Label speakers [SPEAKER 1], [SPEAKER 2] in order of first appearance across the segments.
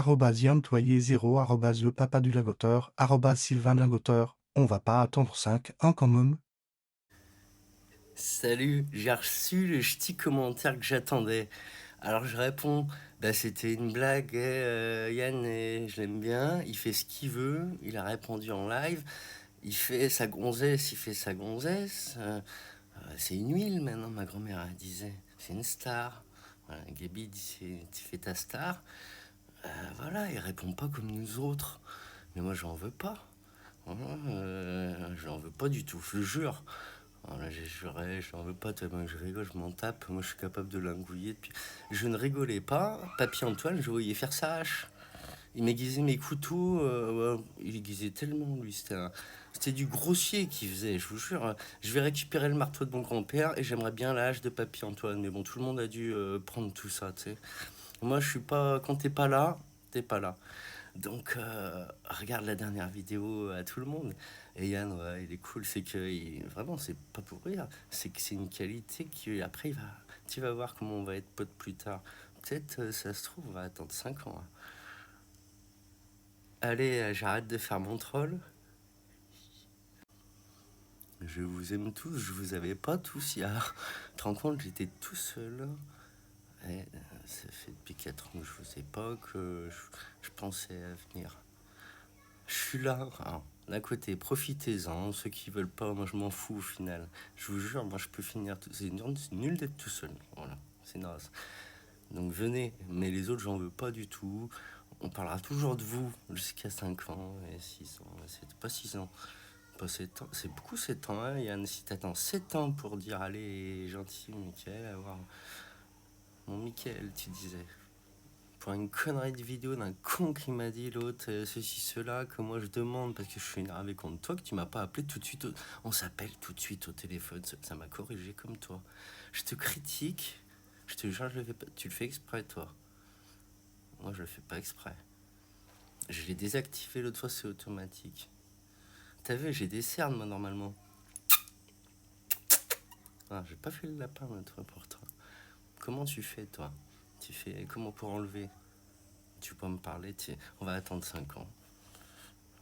[SPEAKER 1] @yantoyer0, le papa du lagoteur, Sylvain Lagoteur. On va pas attendre 5 ans quand même.
[SPEAKER 2] Salut, j'ai reçu le ch'ti commentaire que j'attendais. Alors je réponds, bah c'était une blague, Yann, je l'aime bien, il fait ce qu'il veut, il a répondu en live, il fait sa gonzesse, il fait sa gonzesse. C'est une huile maintenant, ma grand-mère elle disait, c'est une star. Voilà, Gaby dit, tu fais ta star. Voilà, il répond pas comme nous autres. Mais moi j'en veux pas. Voilà, je n'en veux pas du tout, je le jure. Voilà, j'ai juré, je n'en veux pas tellement que je rigole, je m'en tape. Moi, je suis capable de l'ingouiller. Depuis... Je ne rigolais pas. Papy Antoine, je voyais faire sa hache. Il m'aiguisait mes couteaux. Ouais, il aiguisait tellement, lui. C'était du grossier qu'il faisait, je vous jure. Je vais récupérer le marteau de mon grand-père et j'aimerais bien la hache de Papy Antoine. Mais bon, tout le monde a dû prendre tout ça, tu sais. Moi, je suis pas. Quand t'es pas là, t'es pas là. Donc, regarde la dernière vidéo à tout le monde. Et Yann, ouais, il est cool. C'est que, vraiment, c'est pas pour rire. C'est que c'est une qualité qui, après, tu vas voir comment on va être potes plus tard. Peut-être, ça se trouve, on va attendre 5 ans, hein. Allez, j'arrête de faire mon troll. Je vous aime tous. Je vous avais pas tous hier. Tu te rends compte, j'étais tout seul. Et, ça fait depuis 4 ans que je vous ai pas, que je pensais à venir. Je suis là, hein. D'un côté, profitez-en. Ceux qui veulent pas, moi je m'en fous au final. Je vous jure, moi je peux finir tout. C'est nul d'être tout seul. Voilà, c'est naze. Donc venez, mais les autres, j'en veux pas du tout. On parlera toujours de vous jusqu'à 5 ans et 6 ans. C'est pas 6 ans, pas 7 ans. C'est beaucoup 7 ans, hein, Yann. Si t'attends 7 ans pour dire allez, gentil, Mickaël, avoir. Mon Mickaël, tu disais. Pour une connerie de vidéo d'un con qui m'a dit l'autre, ceci, cela, que moi je demande parce que je suis énervé contre toi, que tu m'as pas appelé tout de suite. On s'appelle tout de suite au téléphone, ça m'a corrigé comme toi. Je te critique, je te jure, je le fais pas. Tu le fais exprès, toi. Moi, je le fais pas exprès. Je l'ai désactivé l'autre fois, c'est automatique. T'as vu, j'ai des cernes, moi, normalement. Ah, j'ai pas fait le lapin l'autre fois pour toi. Comment tu fais, toi? Tu fais comment pour enlever? Tu peux me parler, on va attendre 5 ans.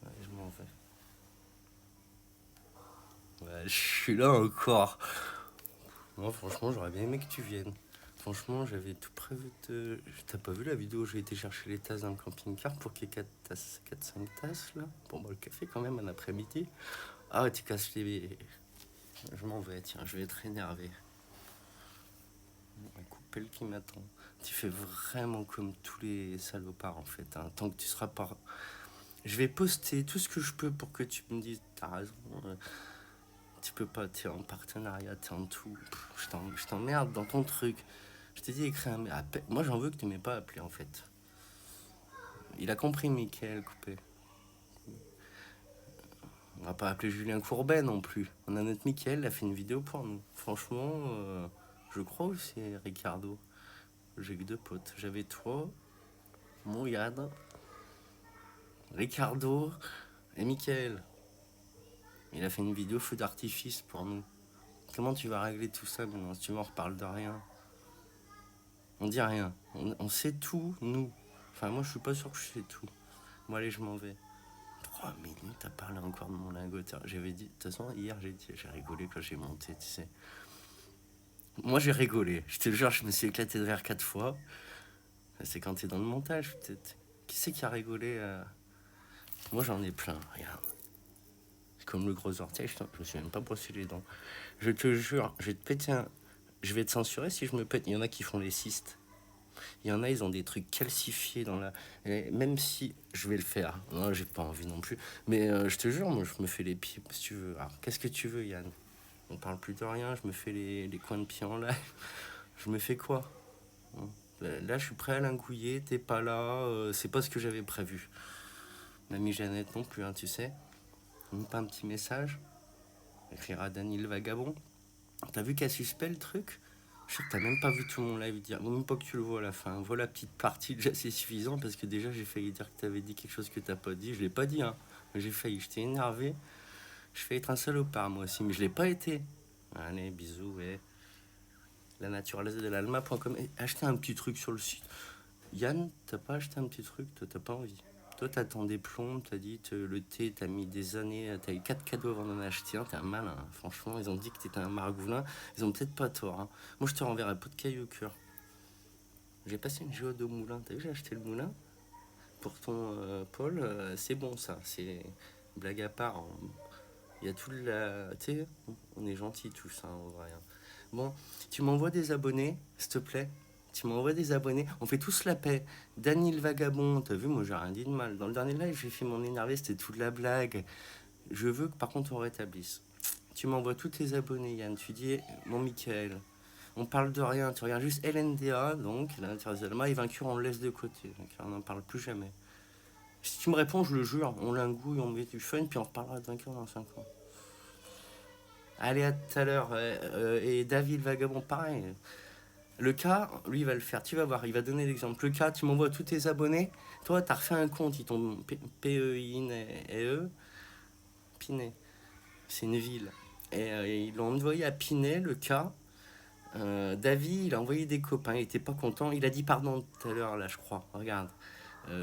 [SPEAKER 2] Ouais, je m'en vais. Ouais, je suis là encore. Moi, franchement, j'aurais bien aimé que tu viennes. Franchement, j'avais tout prévu de. T'as pas vu la vidéo où j'ai été chercher les tasses dans le camping-car pour qu'il y ait 4 tasses, 4-5 tasses là? Pour boire le café quand même un après-midi. Ah ouais, tu casses les. Je m'en vais, tiens, je vais être énervé. Un coupelle qui m'attend. Tu fais vraiment comme tous les salopards en fait, hein. Tant que tu seras pas. Je vais poster tout ce que je peux pour que tu me dises, t'as raison. Tu peux pas, t'es en partenariat, t'es en tout. Je t'emmerde dans ton truc. Je t'ai dit écris un mail. Moi j'en veux que tu m'aies pas appelé en fait. Il a compris, Mickaël Coupé. On va pas appeler Julien Courbet non plus. On a notre Mickaël, il a fait une vidéo pour nous. Franchement, je crois aussi Ricardo. J'ai que deux potes. J'avais toi, Mouyad, Ricardo et Mickaël. Il a fait une vidéo feu d'artifice pour nous. Comment tu vas régler tout ça maintenant si tu m'en reparles de rien? On dit rien. On sait tout, nous. Enfin, moi, je suis pas sûr que je sais tout. Bon, allez, je m'en vais. 3 minutes à parler encore de mon lingoteur. J'avais dit, de toute façon, hier, j'ai rigolé quand j'ai monté, tu sais. Moi, j'ai rigolé. Je te jure, je me suis éclaté de rire 4 fois. C'est quand t'es dans le montage, peut-être. Qui c'est qui a rigolé Moi, j'en ai plein, regarde. C'est comme le gros orteil, je me suis même pas brossé les dents. Je te jure, je vais te péter un. Je vais te censurer si je me pète. Il y en a qui font les cystes. Il y en a, ils ont des trucs calcifiés dans la. Et même si je vais le faire, non, j'ai pas envie non plus. Mais je te jure, moi, je me fais les pieds si tu veux. Alors, qu'est-ce que tu veux, Yann? On parle plus de rien, je me fais les coins de pied en live. Je me fais quoi? Là, je suis prêt à l'ingouiller, t'es pas là, c'est pas ce que j'avais prévu. Mamie Jeannette non plus, hein, tu sais. Même pas un petit message. Écrira Daniel Vagabond. T'as vu qu'elle suspect le truc? Je sais que t'as même pas vu tout mon live dire. Même pas que tu le vois à la fin. Vois la petite partie, déjà c'est suffisant parce que déjà j'ai failli dire que t'avais dit quelque chose que t'as pas dit. Je l'ai pas dit, hein. J'ai failli, j'étais énervé. Je fais être un salopard moi aussi, mais je l'ai pas été. Allez, bisous, ouais. La naturaliste de l'alma.com. Achetez un petit truc sur le site. Yann, t'as pas acheté un petit truc? Toi, t'as pas envie. Toi, t'attends des plombs, t'as dit le thé, t'as mis des années, t'as eu 4 cadeaux avant d'en acheter un, t'es un malin. Hein. Franchement, ils ont dit que t'étais un margoulin. Ils ont peut-être pas tort. Hein. Moi, je te renverrai pas de cailloux au cœur. J'ai passé une géode au moulin. T'as vu, j'ai acheté le moulin pour ton Paul. C'est bon, ça. C'est blague à part. Il y a tout la. Tu sais, on est gentils tous, hein, en vrai. Hein. Bon, tu m'envoies des abonnés, s'il te plaît. Tu m'envoies des abonnés. On fait tous la paix. Dany le vagabond, t'as vu, moi j'ai rien dit de mal. Dans le dernier live, j'ai fait mon énervé, c'était toute la blague. Je veux que par contre on rétablisse. Tu m'envoies tous tes abonnés, Yann. Tu dis, mon Michael, on parle de rien. Tu regardes juste LNDA, donc, l'Interzalma est vaincu, on le laisse de côté. Donc on n'en parle plus jamais. Si tu me réponds, je le jure, on l'ingouille, on met du fun, puis on reparlera de vainqueur dans 5 ans. Allez, à tout à l'heure. Et David Vagabond, pareil. Le cas, lui, il va le faire. Tu vas voir, il va donner l'exemple. Le cas, tu m'envoies tous tes abonnés. Toi, t'as refait un compte, ils tombe P-E-I-N-E-E. Pinet. C'est une ville. Et ils l'ont envoyé à Pinet, le cas. David, il a envoyé des copains. Il était pas content. Il a dit pardon tout à l'heure, là, je crois. Regarde.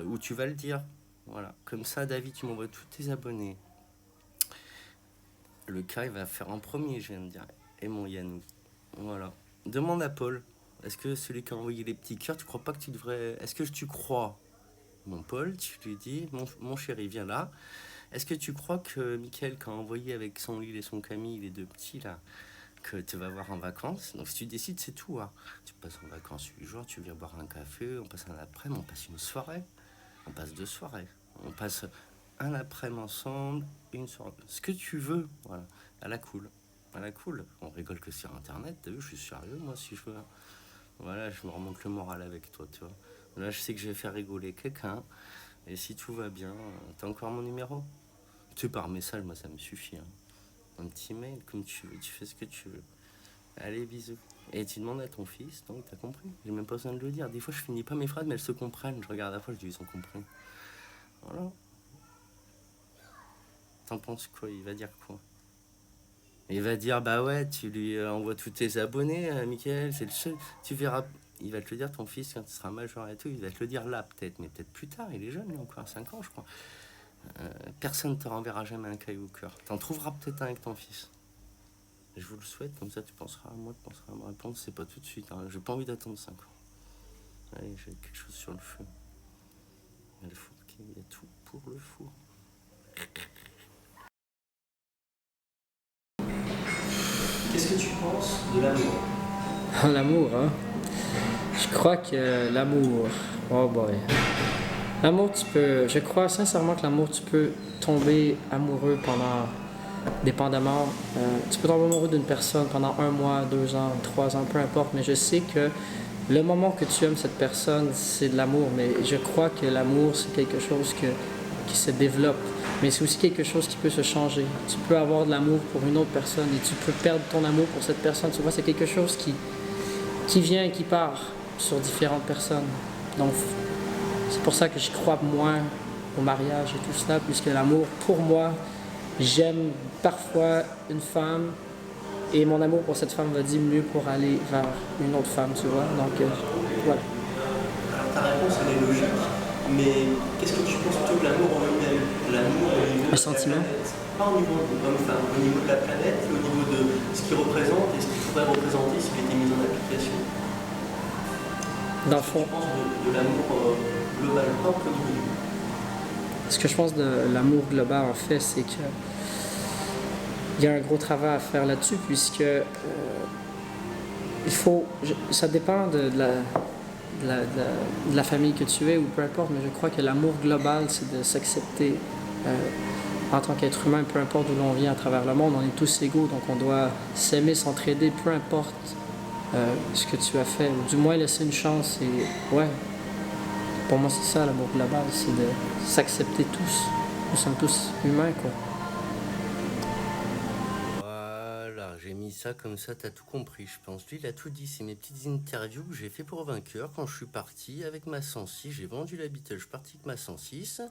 [SPEAKER 2] Où tu vas le dire. Voilà. Comme ça, David, tu m'envoies tous tes abonnés. Le cas, il va faire en premier, je viens de dire. Et mon Yannou. Voilà. Demande à Paul. Est-ce que celui qui a envoyé les petits cœurs, tu crois pas que tu devrais. Est-ce que tu crois, mon Paul, tu lui dis, mon chéri, viens là. Est-ce que tu crois que Michael, qui a envoyé avec son Lille et son Camille, les deux petits là, que tu vas voir en vacances? Donc si tu décides, c'est tout. Hein. Tu passes en vacances 8 jours, tu viens boire un café, on passe un après-midi, on passe une soirée. On passe 2 soirées. On passe un après-midi ensemble, une soirée. Ce que tu veux, voilà. À la cool. À la cool. On rigole que sur internet, t'as vu, je suis sérieux, moi, si je veux. Voilà, je me remonte le moral avec toi, tu vois. Là, je sais que je vais faire rigoler quelqu'un. Et si tout va bien, t'as encore mon numéro? Tu sais, par message, moi, ça me suffit. Hein. Un petit mail, comme tu veux, tu fais ce que tu veux. Allez, bisous. Et tu demandes à ton fils, donc t'as compris. J'ai même pas besoin de le dire. Des fois, je finis pas mes phrases, mais elles se comprennent. Je regarde à la fois, je dis, ils ont compris. Voilà. T'en penses quoi? Il va dire quoi? Il va dire, bah ouais, tu lui envoies tous tes abonnés, Michael, c'est le seul. Tu verras. Il va te le dire, ton fils, quand il sera majeur et tout, il va te le dire là, peut-être, mais peut-être plus tard. Il est jeune, il a encore 5 ans, je crois. Personne ne te renverra jamais un caillou au cœur. T'en trouveras peut-être un avec ton fils. Je vous le souhaite, comme ça tu penseras à moi, tu penseras à me répondre. C'est pas tout de suite, hein. J'ai pas envie d'attendre 5 ans. Allez, j'ai quelque chose sur le feu. Il y a le four, il y a tout pour le four. Qu'est-ce que tu penses de l'amour?
[SPEAKER 3] L'amour, hein? Je crois que l'amour, oh boy. L'amour, je crois sincèrement que l'amour, tu peux tomber amoureux pendant, dépendamment, tu peux tomber amoureux d'une personne pendant 1 mois, 2 ans, 3 ans, peu importe, mais je sais que le moment que tu aimes cette personne, c'est de l'amour, mais je crois que l'amour, c'est quelque chose qui se développe, mais c'est aussi quelque chose qui peut se changer. Tu peux avoir de l'amour pour une autre personne et tu peux perdre ton amour pour cette personne. Tu vois, c'est quelque chose qui vient et qui part sur différentes personnes. Donc, c'est pour ça que je crois moins au mariage et tout cela, puisque l'amour, pour moi, j'aime parfois une femme et mon amour pour cette femme va diminuer pour aller vers une autre femme, tu vois. Donc, voilà.
[SPEAKER 2] Alors ta réponse elle est logique, mais qu'est-ce que tu penses plutôt de l'amour en lui-même? L'amour au niveau
[SPEAKER 3] Un
[SPEAKER 2] de la
[SPEAKER 3] sentiment.
[SPEAKER 2] planète? Pas au niveau de l'homme-femme, au niveau de la planète, au niveau de ce qu'il représente et ce qu'il pourrait représenter s'il était mis en application.
[SPEAKER 3] Dans le
[SPEAKER 2] Qu'est-ce que
[SPEAKER 3] fond,
[SPEAKER 2] tu penses de l'amour global, pas au niveau du monde?
[SPEAKER 3] ce que je pense de l'amour global, en fait, c'est que il y a un gros travail à faire là-dessus, puisque ça dépend de la famille que tu es ou peu importe, mais je crois que l'amour global, c'est de s'accepter en tant qu'être humain, peu importe d'où l'on vient à travers le monde. On est tous égaux, donc on doit s'aimer, s'entraider, peu importe ce que tu as fait, ou du moins laisser une chance. Et ouais, pour moi, c'est ça l'amour global, c'est de s'accepter tous. Nous sommes tous humains, quoi.
[SPEAKER 2] Voilà, j'ai mis ça comme ça, t'as tout compris, je pense. Lui, il a tout dit. C'est mes petites interviews que j'ai fait pour Vainqueur quand je suis parti avec ma 106. J'ai vendu la Beetle, je suis parti avec ma 106.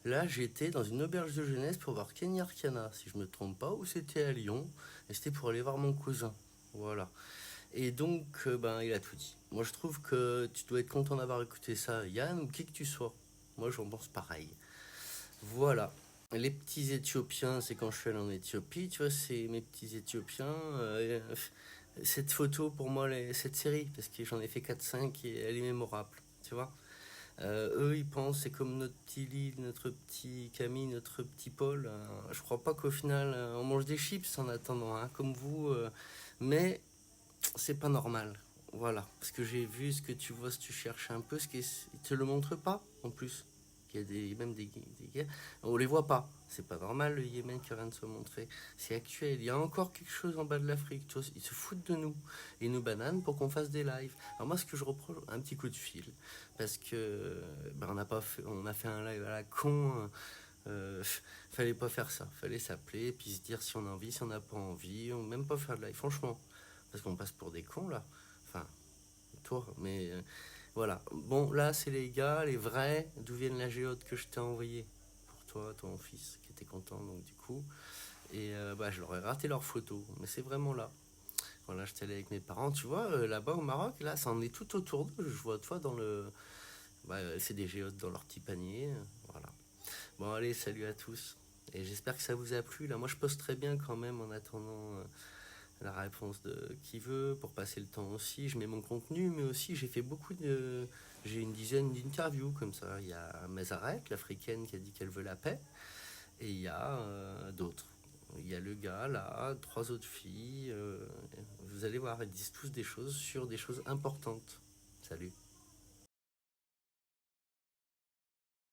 [SPEAKER 2] Là, j'étais dans une auberge de jeunesse pour voir Kenny Arcana, si je me trompe pas, ou c'était à Lyon. Et c'était pour aller voir mon cousin. Voilà. Et donc, ben, il a tout dit. Moi, je trouve que tu dois être content d'avoir écouté ça, Yann, ou qui que tu sois. Moi, j'en pense pareil. Voilà. Les petits Éthiopiens, c'est quand je suis allé en Éthiopie, tu vois, c'est mes petits Éthiopiens. Cette photo, pour moi, cette série, parce que j'en ai fait 4-5 et elle est mémorable, tu vois. Eux, ils pensent, c'est comme notre petit Lille, notre petit Camille, notre petit Paul. Je crois pas qu'au final, on mange des chips en attendant, hein, comme vous. Mais c'est pas normal. Voilà. Parce que j'ai vu ce que tu vois, si tu cherches un peu, ils te le montrent pas, en plus. Il y a même des guerres. On les voit pas. C'est pas normal, le Yémen qui vient de se montrer. C'est actuel. Il y a encore quelque chose en bas de l'Afrique. Tu vois, ils se foutent de nous. Ils nous bananent pour qu'on fasse des lives. Alors moi, ce que je reproche, un petit coup de fil. Parce que ben, on a fait un live à la con. Fallait pas faire ça. Fallait s'appeler, puis se dire si on a envie, si on n'a pas envie. Même pas faire de live, franchement. Parce qu'on passe pour des cons, là. Enfin, toi, mais voilà. Bon, là, c'est les gars, les vrais, d'où viennent la géode que je t'ai envoyé pour toi, ton fils, qui était content, donc du coup. Et bah, je leur ai raté leurs photos, mais c'est vraiment là. Voilà, j'étais allé avec mes parents, tu vois, là-bas au Maroc, là, ça en est tout autour d'eux. Je vois, toi, dans le. Bah, c'est des géodes dans leur petit panier, voilà. Bon, allez, salut à tous. Et j'espère que ça vous a plu. Là, moi, je poste très bien quand même en attendant la réponse de qui veut pour passer le temps aussi. Je mets mon contenu, mais aussi j'ai fait beaucoup de. J'ai une dizaine d'interviews comme ça. Il y a Mazaret, l'africaine, qui a dit qu'elle veut la paix, et il y a d'autres. Il y a le gars là, 3 autres filles. Vous allez voir, ils disent tous des choses sur des choses importantes. Salut.